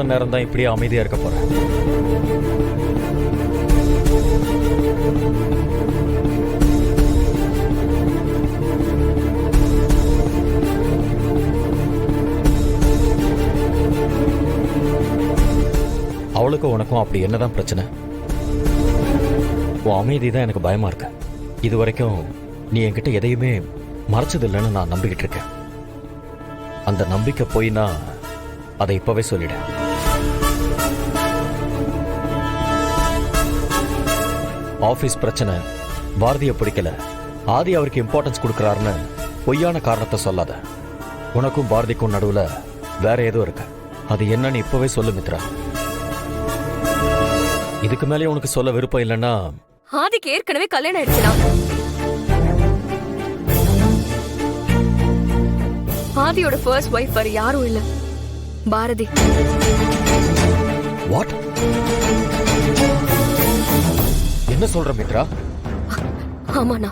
எவ்வளவு நேரம் தான் இப்படியே அமைதியா இருக்க போறேன்? அவளுக்கும் உனக்கும் அப்படி என்னதான் பிரச்சனை? உன் அமைதி தான் எனக்கு பயமா இருக்கு. இது வரைக்கும் நீ என்கிட்ட எதையுமே மறைச்சது இல்லைன்னு நான் நம்பிக்கிட்டு இருக்கேன். அந்த நம்பிக்கை போயினா அதை இப்பவே சொல்லிடு. ஆபீஸ் பிரச்சனை, பாரதிய பிடிக்கல, ஆதி அவருக்கு இம்பார்ட்டன்ஸ் கொடுக்கறாருன்னு பொய்யான காரணத்தை சொல்லாத. உனக்கும் பாரதிக்கும் நடுவுல வேற ஏதோ இருக்கு. அது என்னன்னு இப்பவே சொல்லு மித்ரா. இதுக்கு மேலே உனக்கு சொல்ல விருப்பம் இல்லைன்னா ஆதிக்கு ஏற்கனவே கல்யாணம் ஆயிடுச்சுனா. ஆதியோட ஃபர்ஸ்ட் வைஃப் வேற யாரும் இல்ல, பாரதி. வாட்? என்ன சொல்ற மித்ரா? ஆமாண்ணா,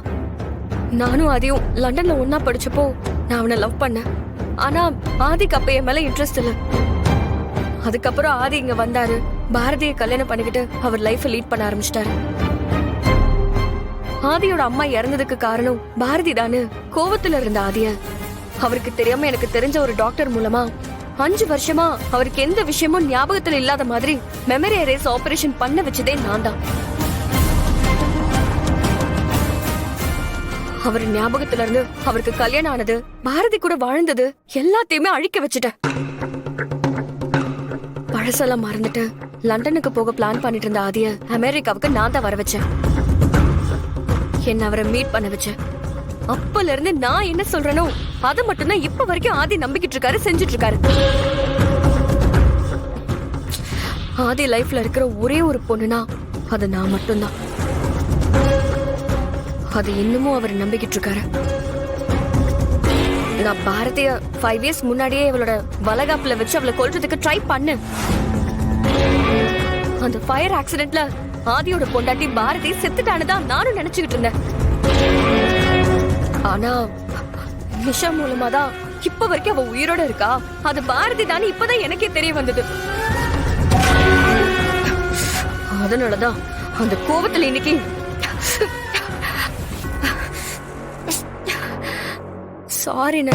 நானும் ஆதியும் லண்டன்ல ஒன்னா படிச்சப்போ நான் அவனை லவ் பண்ணேன். ஆனா ஆதிக்கு அப்ப என் மேல இன்ட்ரெஸ்ட் இல்ல. அதுக்கப்புறம் ஆதி இங்க வந்தாரு, பாரதியை கல்யாணம் பண்ணிக்கிட்டு அவர் லைஃப லீட் பண்ண ஆரம்பிச்சிட்டாரு. ஆதியோட அம்மா இறந்ததுக்கு காரணம் பாரதி தானு கோவத்துல இருந்த ஆதிய அவருக்கு தெரியாம எனக்கு தெரிஞ்ச ஒரு டாக்டர் மூலமா 5 வருஷமா அவருக்கு எந்த விஷயமும் ஞாபகத்துல இல்லாத மாதிரி மெமரி எரேஸ் ஆபரேஷன் பண்ண வச்சதே நான் தான். அவர் ஞாபகத்துல இருந்து அவருக்கு கல்யாணம் ஆனது, பாரதி கூட வாழ்ந்தது எல்லாத்தையுமே அழிக்க வச்சுட்டேன். பழசெல்லாம் மறந்துட்டு லண்டனுக்கு போக பிளான் பண்ணிட்டு இருந்த ஆதிய அமெரிக்காவுக்கு நான் தான் வர வச்சேன். என்ன அவரை மீட் பண்ண வச்சேன். அப்பல இருந்து நான் என்ன சொல்றேனோ அதை மட்டும்தான் இப்ப வரைக்கும் ஆதி நம்பிக்கிட்டு இருக்காரு, செஞ்சுட்டு இருக்காரு. ஆதி லைஃப்ல இருக்கிற ஒரே ஒரு பொண்ணுனா அது நான் மட்டும்தான். அது இன்னமும் அவர் நம்பிக்கிட்டு இருக்காரு. நான் பாரதிய 5 இயர்ஸ் முன்னாடியே அவளோட வளகாப்புல வச்சு அவளை கொல்றதுக்கு ட்ரை பண்ணு. அந்த ஃபயர் ஆக்சிடென்ட்ல ஆதியோட பொண்டாட்டி பாரதி செத்துட்டானதான் நானும் நினைச்சுக்கிட்டு இருந்தேன். ஆனா நிஷா மூலமா தான் இப்ப வரைக்கும் அவ உயிரோட இருக்கா. அது பாரதி தானே இப்பதான் எனக்கே தெரிய வந்தது. அதனாலதான் அந்த கோபத்துல இன்னைக்கு சாரிண்ண.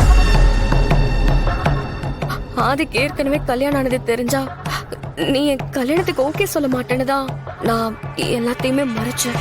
ஆதிக்கு ஏற்கனவே கல்யாணம் ஆனது தெரிஞ்சா நீ என் கல்யாணத்துக்கு ஓகே சொல்ல மாட்டேன்னு தான் நான் எல்லாத்தையுமே மறைச்சேன்.